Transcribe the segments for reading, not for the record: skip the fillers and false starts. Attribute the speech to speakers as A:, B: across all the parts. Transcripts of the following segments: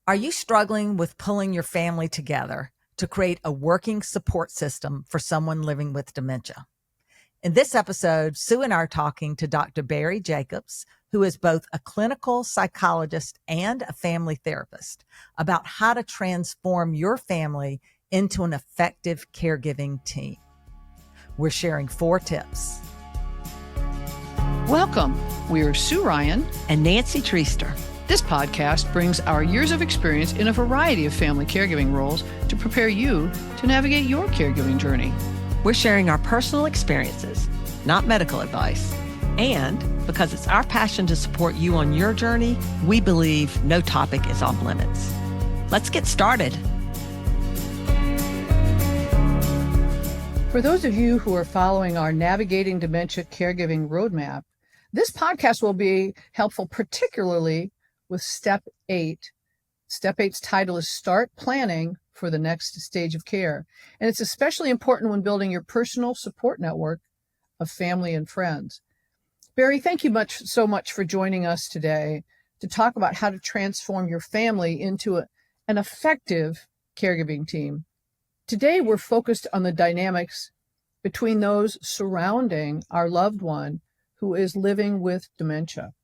A: Are you struggling with pulling your family together to create a working support system for someone living with dementia? In this episode, Sue and I are talking to Dr. Barry Jacobs, who is both a clinical psychologist and a family therapist, about how to transform your family into an effective caregiving team. We're sharing 4 tips.
B: Welcome. We're Sue Ryan
A: and Nancy Treaster.
B: This podcast brings our years of experience in a variety of family caregiving roles to prepare you to navigate your caregiving journey.
C: We're sharing our personal experiences, not medical advice. And because it's our passion to support you on your journey, we believe no topic is off limits. Let's get started.
B: For those of you who are following our Navigating Dementia Caregiving Roadmap, this podcast will be helpful particularly with Step 8. Step 8's title is Start Planning for the Next Stage of Care. And it's especially important when building your personal support network of family and friends. Barry, thank you so much for joining us today to talk about how to transform your family into an effective caregiving team. Today, we're focused on the dynamics between those surrounding our loved one who is living with dementia.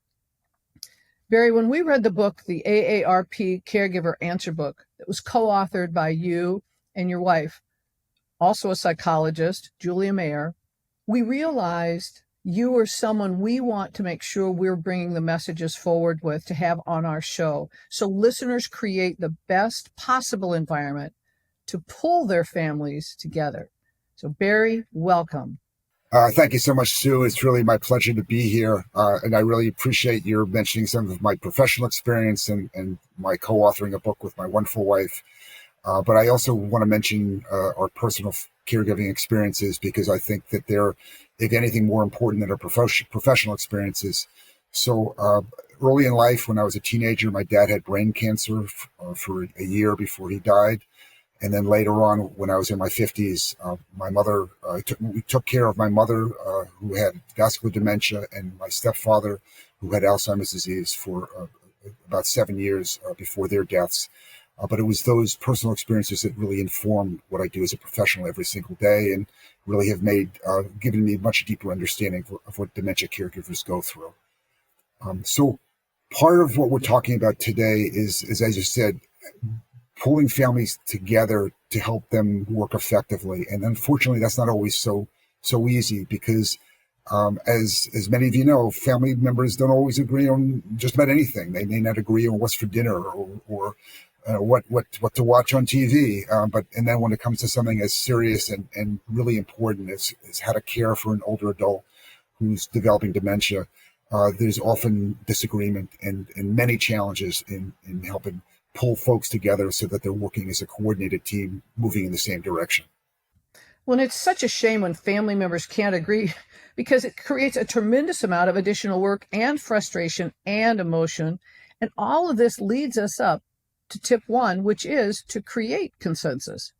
B: Barry, when we read the book, the AARP Caregiver Answer Book, that was co-authored by you and your wife, also a psychologist, Julia Mayer, we realized you are someone we want to make sure we're bringing the messages forward with to have on our show, so listeners create the best possible environment to pull their families together. So Barry, welcome.
D: Thank you so much, Sue. It's really my pleasure to be here. And I really appreciate your mentioning some of my professional experience and my co-authoring a book with my wonderful wife. But I also want to mention our personal caregiving experiences, because I think that they're, if anything, more important than our professional experiences. So early in life, when I was a teenager, my dad had brain cancer for a year before he died. And then later on, when I was in my 50s, my mother, we took care of my mother, who had vascular dementia, and my stepfather, who had Alzheimer's disease, for about 7 years before their deaths. But it was those personal experiences that really informed what I do as a professional every single day, and really have given me a much deeper understanding of what dementia caregivers go through. So part of what we're talking about today is, as you said, pulling families together to help them work effectively. And unfortunately, that's not always so easy, because as many of you know, family members don't always agree on just about anything. They may not agree on what's for dinner or what to watch on TV. And then when it comes to something as serious and really important as how to care for an older adult who's developing dementia, there's often disagreement and many challenges in helping pull folks together so that they're working as a coordinated team, moving in the same direction.
B: Well, it's such a shame when family members can't agree, because it creates a tremendous amount of additional work and frustration and emotion. And all of this leads us up to tip 1, which is to create consensus.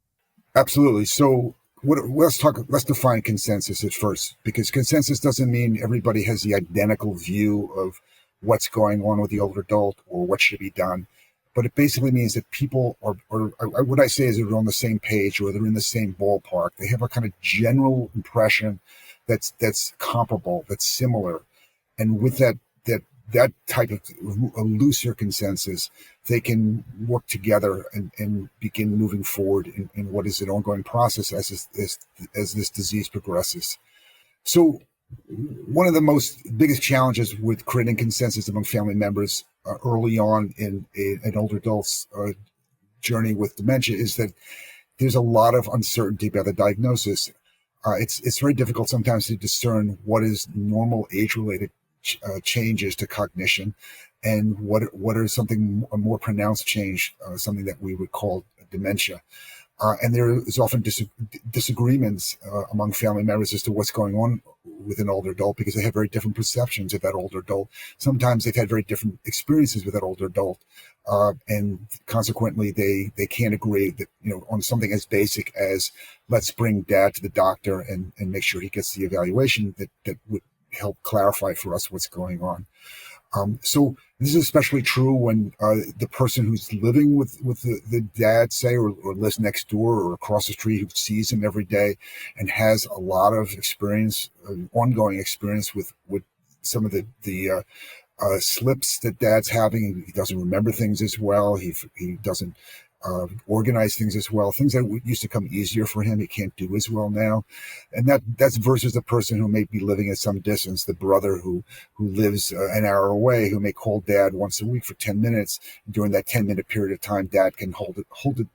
D: Absolutely. So let's define consensus at first, because consensus doesn't mean everybody has the identical view of what's going on with the older adult or what should be done. But it basically means that people are what I say is they're on the same page, or they're in the same ballpark. They have a kind of general impression that's comparable, that's similar. And with that type of a looser consensus, they can work together and begin moving forward in what is an ongoing process as this disease progresses. So one of the biggest challenges with creating consensus among family members early on in an older adult's journey with dementia is that there's a lot of uncertainty about the diagnosis. It's very difficult sometimes to discern what is normal age-related changes to cognition, and what are a more pronounced change, something that we would call dementia. And there is often disagreements among family members as to what's going on with an older adult, because they have very different perceptions of that older adult. Sometimes they've had very different experiences with that older adult, and consequently they can't agree that, on something as basic as, let's bring dad to the doctor and make sure he gets the evaluation that would help clarify for us what's going on. So this is especially true when the person who's living with the dad, say, or lives next door or across the street, who sees him every day and has a lot of experience, ongoing experience with some of the slips that dad's having. He doesn't remember things as well. He doesn't organize things as well. Things that used to come easier for him, he can't do as well now. And that's versus the person who may be living at some distance, the brother who lives an hour away, who may call dad once a week for 10 minutes. During that 10-minute period of time, dad can hold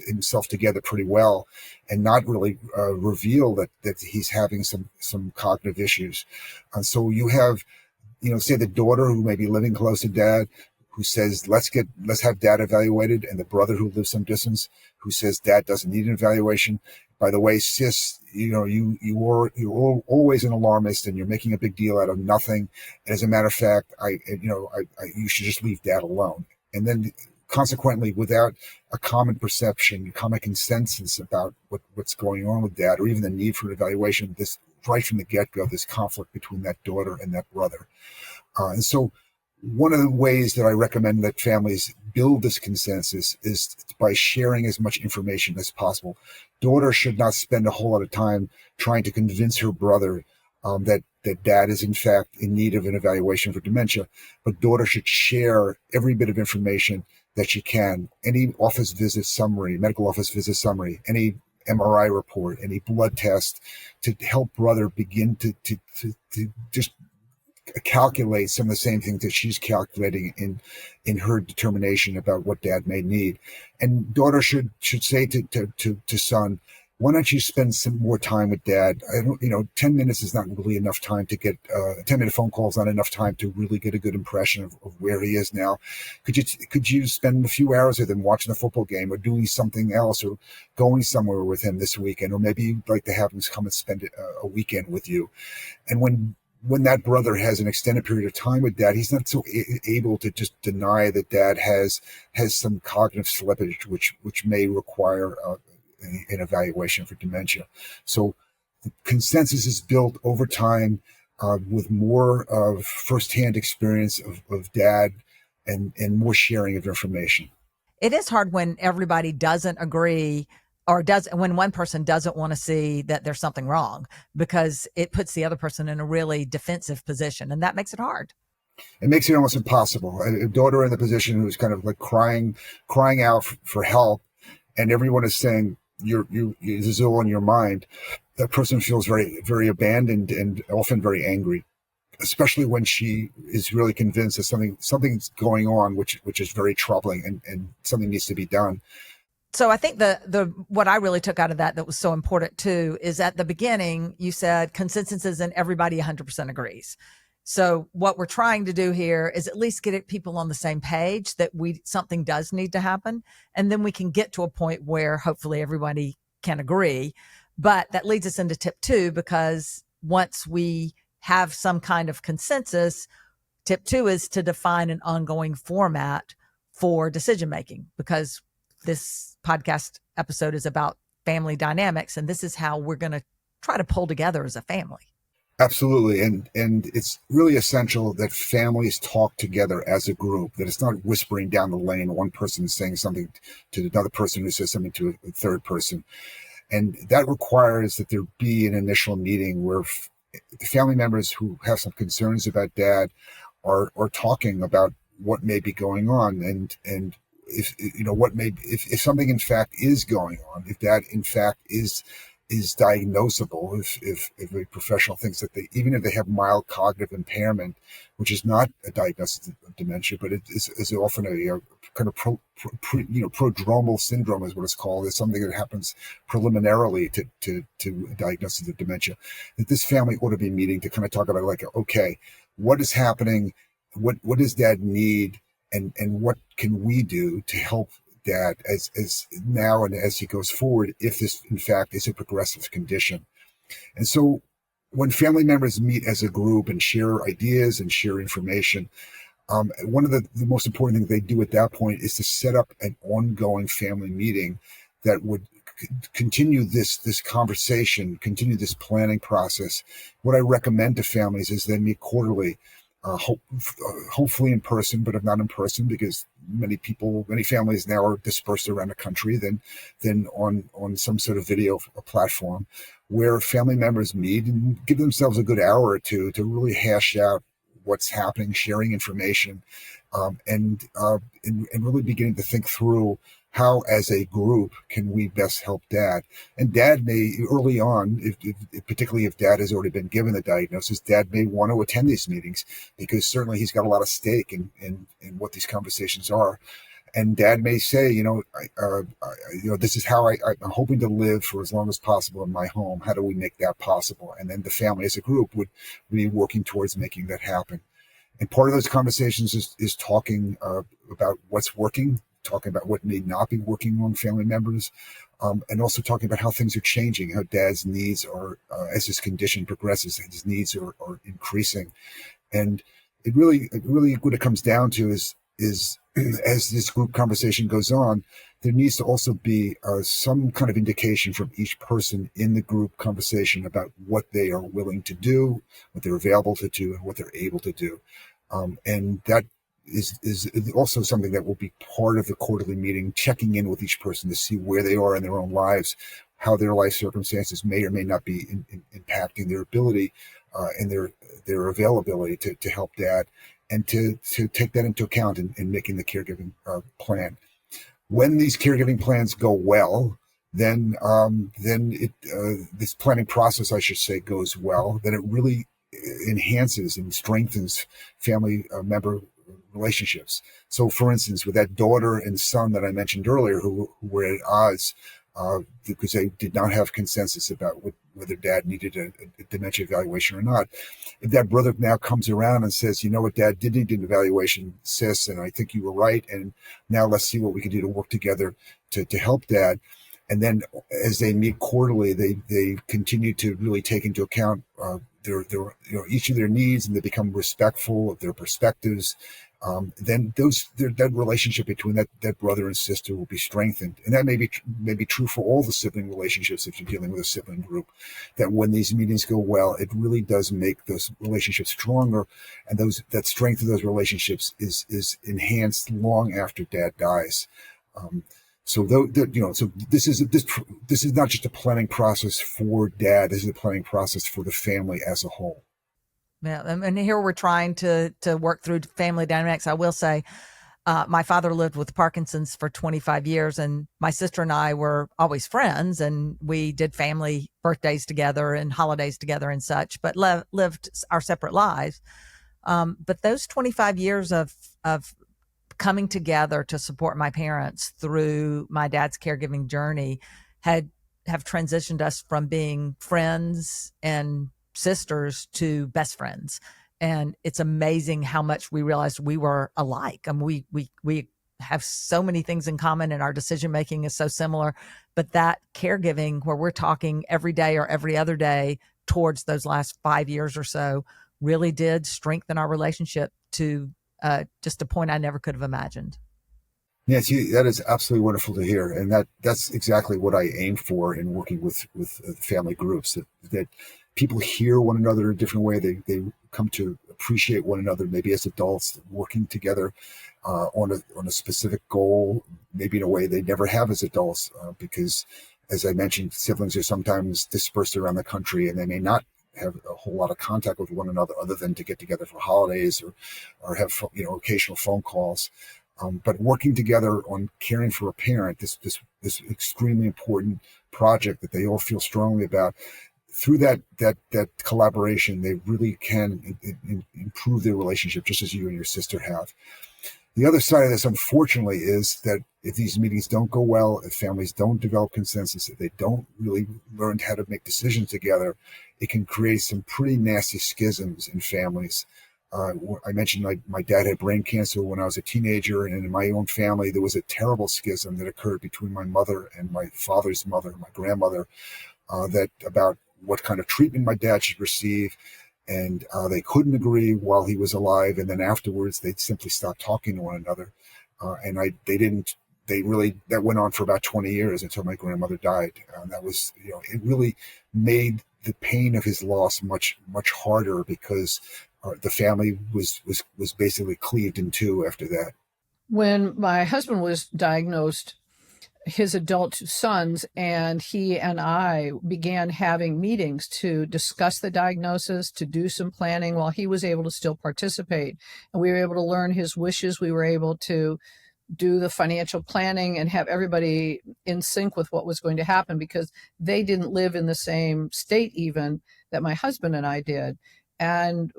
D: himself together pretty well and not really reveal that he's having some cognitive issues. So you have, say the daughter who may be living close to dad, who says, let's have dad evaluated, and the brother who lives some distance who says dad doesn't need an evaluation. By the way, sis, you're always an alarmist and you're making a big deal out of nothing. And as a matter of fact, you should just leave dad alone. And then consequently, without a common perception, common consensus about what's going on with dad, or even the need for an evaluation, this right from the get-go, this conflict between that daughter and that brother. And so one of the ways that I recommend that families build this consensus is by sharing as much information as possible. Daughter should not spend a whole lot of time trying to convince her brother that dad is in fact in need of an evaluation for dementia, but daughter should share every bit of information that she can. Any office visit summary, medical office visit summary, any MRI report, any blood test, to help brother begin to just calculate some of the same things that she's calculating in her determination about what dad may need. And daughter should say to son, why don't you spend some more time with dad? 10 minutes is not really enough time to get 10-minute phone calls, not enough time to really get a good impression of where he is now. Could you spend a few hours with him watching a football game or doing something else, or going somewhere with him this weekend, or maybe you'd like to have him come and spend a weekend with you. And when that brother has an extended period of time with dad, he's not so able to just deny that dad has some cognitive slippage, which may require an evaluation for dementia. So the consensus is built over time with more of firsthand experience of dad and more sharing of information.
A: It is hard when everybody doesn't agree, or when one person doesn't want to see that there's something wrong, because it puts the other person in a really defensive position, and that makes it hard.
D: It makes it almost impossible. A daughter in the position who's kind of like crying out for help, and everyone is saying, this is all in your mind. That person feels very, very abandoned and often very angry, especially when she is really convinced that something's going on, which is very troubling, and something needs to be done.
A: So I think what I really took out of that was so important too, is at the beginning, you said consensus isn't everybody 100% agrees. So what we're trying to do here is at least get people on the same page that something does need to happen. And then we can get to a point where hopefully everybody can agree. But that leads us into tip 2, because once we have some kind of consensus, tip 2 is to define an ongoing format for decision making, because this podcast episode is about family dynamics, and this is how we're going to try to pull together as a family.
D: Absolutely. And it's really essential that families talk together as a group, that it's not whispering down the lane, one person saying something to another person who says something to a third person. And that requires that there be an initial meeting where the family members who have some concerns about dad are talking about what may be going on, and if something in fact is going on, if that in fact is diagnosable, if a professional thinks that even if they have mild cognitive impairment, which is not a diagnosis of dementia, but it is often a kind of prodromal syndrome is what it's called. It's something that happens preliminarily to a diagnosis of dementia, that this family ought to be meeting to kind of talk about, like, okay, what is happening? What does dad need? And what can we do to help dad as now and as he goes forward, if this in fact is a progressive condition? And so when family members meet as a group and share ideas and share information, one of the most important things they do at that point is to set up an ongoing family meeting that would continue this conversation, continue this planning process. What I recommend to families is they meet quarterly. hopefully in person, but if not in person, because many families now are dispersed around the country, then on some sort of video platform where family members meet and give themselves a good hour or two to really hash out what's happening, sharing information, and really beginning to think through how, as a group, can we best help dad. And dad may, early on, particularly if dad has already been given the diagnosis, dad may want to attend these meetings because certainly he's got a lot of stake in what these conversations are. And dad may say, this is how I'm hoping to live for as long as possible in my home. How do we make that possible? And then the family as a group would be working towards making that happen. And part of those conversations is talking about what's working, talking about what may not be working among family members, and also talking about how things are changing, how dad's needs are, as his condition progresses, his needs are increasing. And it really what it comes down to is as this group conversation goes on, there needs to also be some kind of indication from each person in the group conversation about what they are willing to do, what they're available to do, and what they're able to do. And that is also something that will be part of the quarterly meeting, checking in with each person to see where they are in their own lives, how their life circumstances may or may not be impacting their ability and their availability to help dad, and to take that into account in making the caregiving plan. When these caregiving plans go well, then this planning process, I should say, goes well, then it really enhances and strengthens family member relationships. So, for instance, with that daughter and son that I mentioned earlier, who were at odds because they did not have consensus about whether dad needed a dementia evaluation or not. If that brother now comes around and says, you know what, dad did need an evaluation, sis, and I think you were right, and now let's see what we can do to work together to help dad. And then as they meet quarterly, they continue to really take into account their each of their needs, and they become respectful of their perspectives. Then that relationship between that brother and sister will be strengthened. And that may be true for all the sibling relationships if you're dealing with a sibling group, that when these meetings go well, it really does make those relationships stronger. And that strength of those relationships is enhanced long after dad dies. So this is not just a planning process for dad. This is a planning process for the family as a whole.
A: Yeah, and here we're trying to work through family dynamics. I will say, my father lived with Parkinson's for 25 years, and my sister and I were always friends, and we did family birthdays together and holidays together and such, but lived our separate lives. But those 25 years of coming together to support my parents through my dad's caregiving journey have transitioned us from being friends and sisters to best friends. And it's amazing how much we realized we were alike. And we have so many things in common, and our decision making is so similar. But that caregiving, where we're talking every day or every other day towards those last 5 years or so, really did strengthen our relationship to just a point I never could have imagined.
D: Nancy, that is absolutely wonderful to hear. And that's exactly what I aim for in working with family groups, that people hear one another in a different way. They come to appreciate one another, maybe as adults, working together on a specific goal, maybe in a way they never have as adults, because, as I mentioned, siblings are sometimes dispersed around the country, and they may not have a whole lot of contact with one another other than to get together for holidays or have occasional phone calls. But working together on caring for a parent, this extremely important project that they all feel strongly about, through that collaboration, they really can improve their relationship, just as you and your sister have. The other side of this, unfortunately, is that if these meetings don't go well, if families don't develop consensus, if they don't really learn how to make decisions together, it can create some pretty nasty schisms in families. I mentioned my dad had brain cancer when I was a teenager, and in my own family, there was a terrible schism that occurred between my mother and my father's mother, my grandmother, that about what kind of treatment my dad should receive. And they couldn't agree while he was alive. And then afterwards, they simply stopped talking to one another. That went on for about 20 years until my grandmother died. That was, it really made the pain of his loss much, much harder, because the family was basically cleaved in two after that.
B: When my husband was diagnosed, his adult sons and he and I began having meetings to discuss the diagnosis, to do some planning while he was able to still participate. And we were able to learn his wishes. We were able to do the financial planning and have everybody in sync with what was going to happen, because they didn't live in the same state even that my husband and I did. And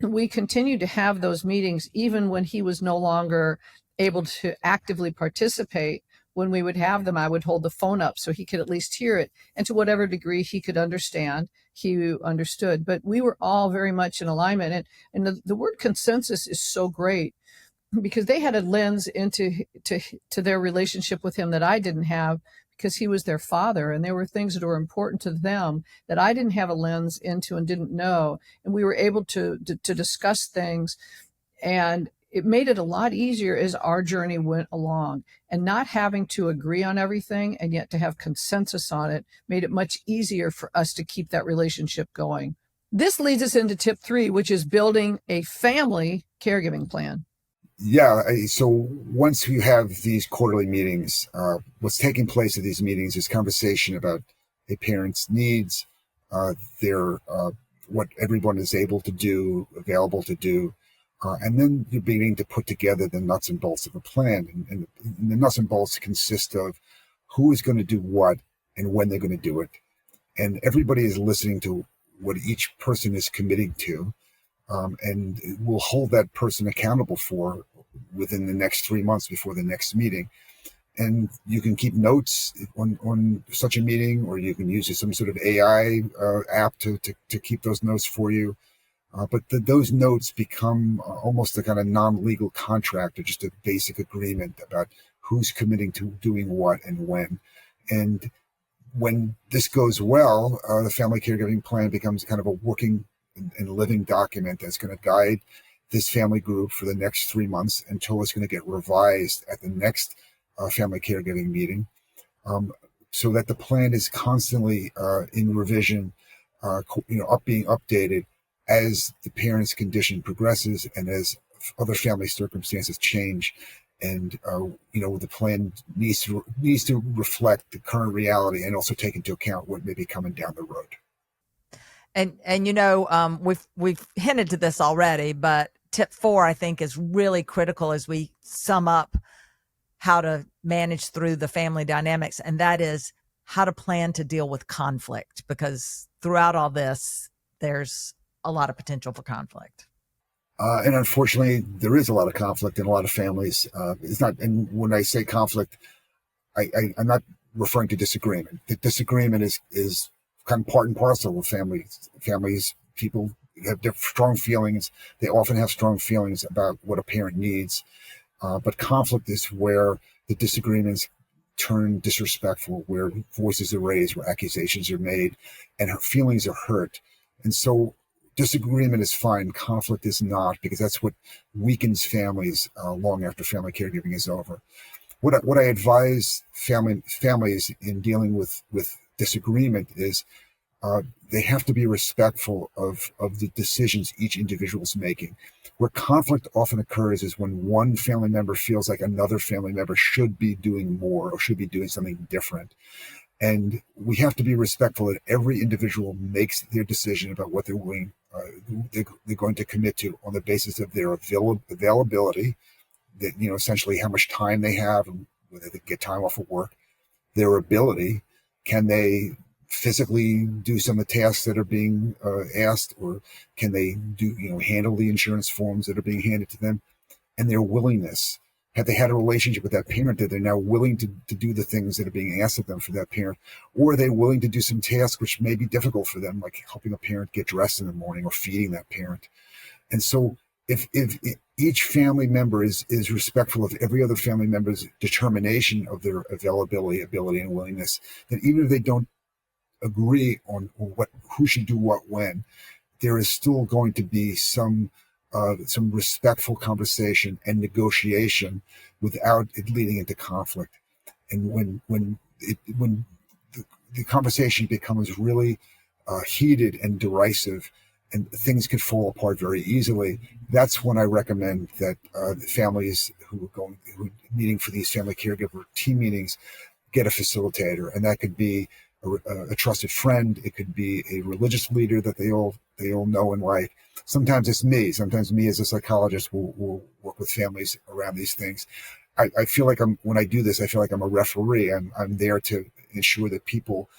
B: we continued to have those meetings even when he was no longer able to actively participate. When we would have them, I would hold the phone up so he could at least hear it. And to whatever degree he could understand, he understood. But we were all very much in alignment. And the word consensus is so great, because they had a lens into to their relationship with him that I didn't have, because he was their father. And there were things that were important to them that I didn't have a lens into and didn't know. And we were able to discuss things. And it made it a lot easier as our journey went along, and not having to agree on everything and yet to have consensus on it made it much easier for us to keep that relationship going. This leads us into tip 3, which is building a family caregiving plan.
D: Yeah. So once you have these quarterly meetings, what's taking place at these meetings is conversation about a parent's needs, their what everyone is able to do, available to do. And then you're beginning to put together the nuts and bolts of a plan. And the nuts and bolts consist of who is going to do what and when they're going to do it. And everybody is listening to what each person is committing to, and will hold that person accountable for within the next 3 months before the next meeting. And you can keep notes on such a meeting, or you can use some sort of AI app to keep those notes for you. But those notes become almost a kind of non-legal contract, or just a basic agreement about who's committing to doing what and when. And when this goes well, the family caregiving plan becomes kind of a working and living document that's going to guide this family group for the next 3 months until it's going to get revised at the next family caregiving meeting, so that the plan is constantly in revision, being updated as the parent's condition progresses and as other family circumstances change. And the plan needs to reflect the current reality and also take into account what may be coming down the road.
A: And we've hinted to this already, but tip 4, I think, is really critical as we sum up how to manage through the family dynamics. And that is how to plan to deal with conflict, because throughout all this, there's a lot of potential for conflict.
D: And unfortunately, there is a lot of conflict in a lot of families. It's not, and when I say conflict, I'm not referring to disagreement. The disagreement is kind of part and parcel of families. People have strong feelings. They often have strong feelings about what a parent needs. But conflict is where the disagreements turn disrespectful, where voices are raised, where accusations are made, and her feelings are hurt. And so disagreement is fine. Conflict is not, because that's what weakens families long after family caregiving is over. What I advise families in dealing with disagreement is they have to be respectful of the decisions each individual is making. Where conflict often occurs is when one family member feels like another family member should be doing more or should be doing something different. And we have to be respectful that every individual makes their decision about what they're going to commit to on the basis of their availability, that, essentially how much time they have and whether they get time off of work, their ability, can they physically do some of the tasks that are being asked, or can they handle the insurance forms that are being handed to them, and their willingness. Have they had a relationship with that parent that they're now willing to do the things that are being asked of them for that parent? Or are they willing to do some tasks which may be difficult for them, like helping a parent get dressed in the morning or feeding that parent? And so if each family member is respectful of every other family member's determination of their availability, ability, and willingness, then even if they don't agree on who should do what when, there is still going to be some respectful conversation and negotiation without it leading into conflict. And when the conversation becomes really heated and derisive, and things could fall apart very easily. That's when I recommend that families who are meeting for these family caregiver team meetings get a facilitator, and that could be a trusted friend. It could be a religious leader that they all know and like. Sometimes it's me. Sometimes me as a psychologist will work with families around these things. I feel like when I do this, I feel like I'm a referee. I'm there to ensure that people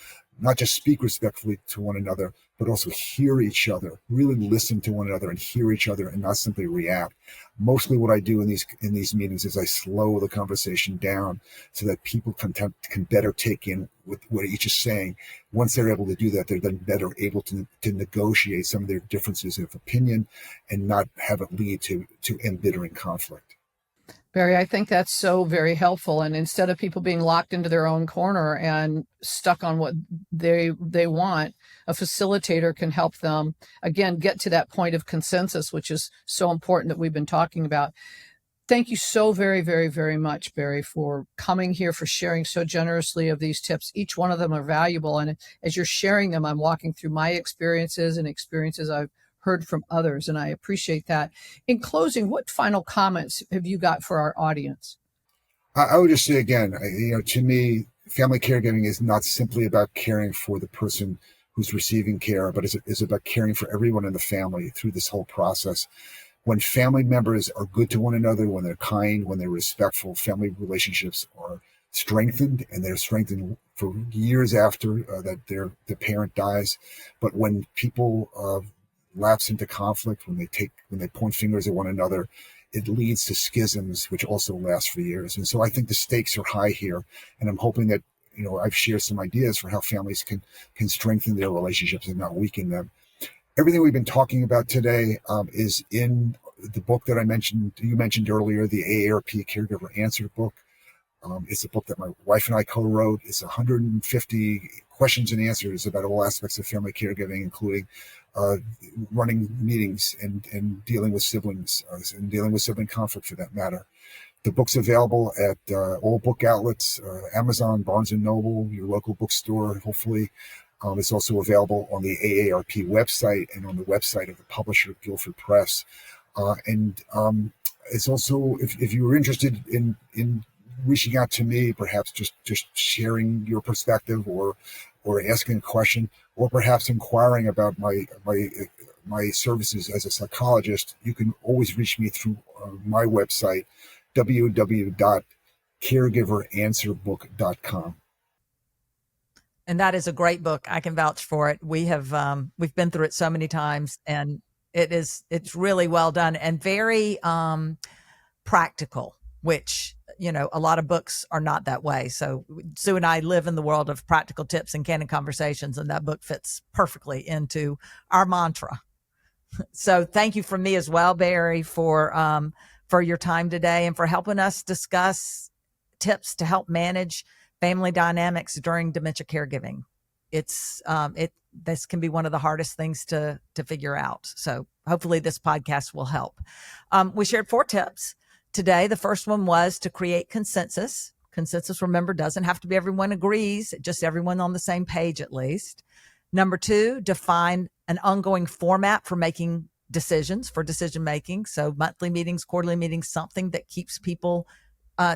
D: not just speak respectfully to one another, but also hear each other, really listen to one another and hear each other and not simply react. Mostly what I do in these meetings is I slow the conversation down so that people can better take in what each is saying. Once they're able to do that, they're then better able to negotiate some of their differences of opinion and not have it lead to embittering conflict.
B: Barry, I think that's so very helpful. And instead of people being locked into their own corner and stuck on what they want, a facilitator can help them, again, get to that point of consensus, which is so important that we've been talking about. Thank you so very, very, very much, Barry, for coming here, for sharing so generously of these tips. Each one of them are valuable. And as you're sharing them, I'm walking through my experiences and experiences I've heard from others, and I appreciate that. In closing, what final comments have you got for our audience?
D: I would just say again, to me, family caregiving is not simply about caring for the person who's receiving care, but it's about caring for everyone in the family through this whole process. When family members are good to one another, when they're kind, when they're respectful, family relationships are strengthened, and they're strengthened for years after that the parent dies. But when people lapse into conflict, when they point fingers at one another, it leads to schisms, which also last for years. And so I think the stakes are high here, and I'm hoping that I've shared some ideas for how families can strengthen their relationships and not weaken them. Everything we've been talking about today is in the book that you mentioned earlier, the AARP Caregiver Answer Book. It's a book that my wife and I co-wrote. It's 150 questions and answers about all aspects of family caregiving, including running meetings and dealing with siblings and dealing with sibling conflict for that matter. The book's available at all book outlets, Amazon, Barnes & Noble, your local bookstore, hopefully. It's also available on the AARP website and on the website of the publisher, Guilford Press. It's also, if you were interested in reaching out to me, perhaps just sharing your perspective or asking a question, or perhaps inquiring about my services as a psychologist, you can always reach me through my website, www.caregiveranswerbook.com.
A: And that is a great book. I can vouch for it. We've been through it so many times, and it's really well done and very practical, which, a lot of books are not that way. So Sue and I live in the world of practical tips and candid conversations, and that book fits perfectly into our mantra. So thank you from me as well, Barry, for your time today and for helping us discuss tips to help manage family dynamics during dementia caregiving. This can be one of the hardest things to figure out. So hopefully this podcast will help. We shared 4 tips today. The first one was to create consensus. Consensus, remember, doesn't have to be everyone agrees, just everyone on the same page at least. Number 2, define an ongoing format for making decisions, for decision making. So monthly meetings, quarterly meetings, something that keeps people,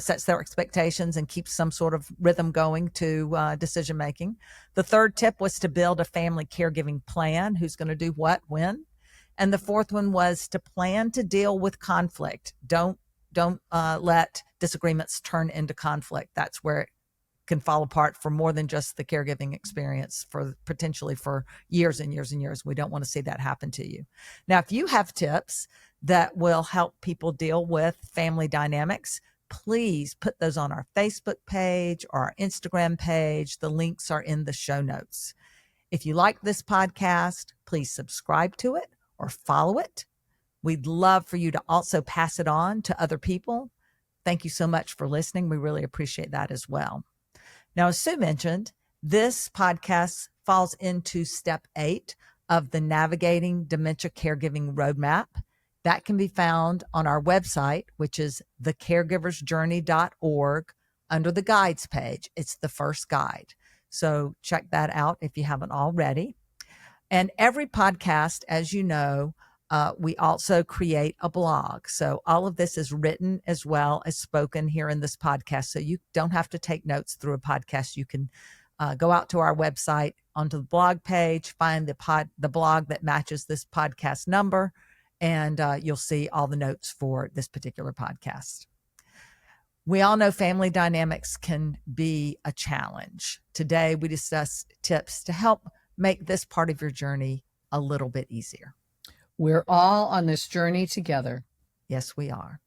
A: sets their expectations and keeps some sort of rhythm going to decision making. The third tip was to build a family caregiving plan. Who's going to do what, when? And the fourth one was to plan to deal with conflict. Don't let disagreements turn into conflict. That's where it can fall apart for more than just the caregiving experience, for potentially for years and years and years. We don't want to see that happen to you. Now, if you have tips that will help people deal with family dynamics, please put those on our Facebook page or our Instagram page. The links are in the show notes. If you like this podcast, please subscribe to it or follow it. We'd love for you to also pass it on to other people. Thank you so much for listening. We really appreciate that as well. Now, as Sue mentioned, this podcast falls into step 8 of the Navigating Dementia Caregiving Roadmap. That can be found on our website, which is thecaregiversjourney.org, under the guides page. It's the first guide. So check that out if you haven't already. And every podcast, as you know, we also create a blog. So all of this is written as well as spoken here in this podcast. So you don't have to take notes through a podcast. You can go out to our website, onto the blog page, find the blog that matches this podcast number, and you'll see all the notes for this particular podcast. We all know family dynamics can be a challenge. Today, we discuss tips to help make this part of your journey a little bit easier.
B: We're all on this journey together.
A: Yes, we are.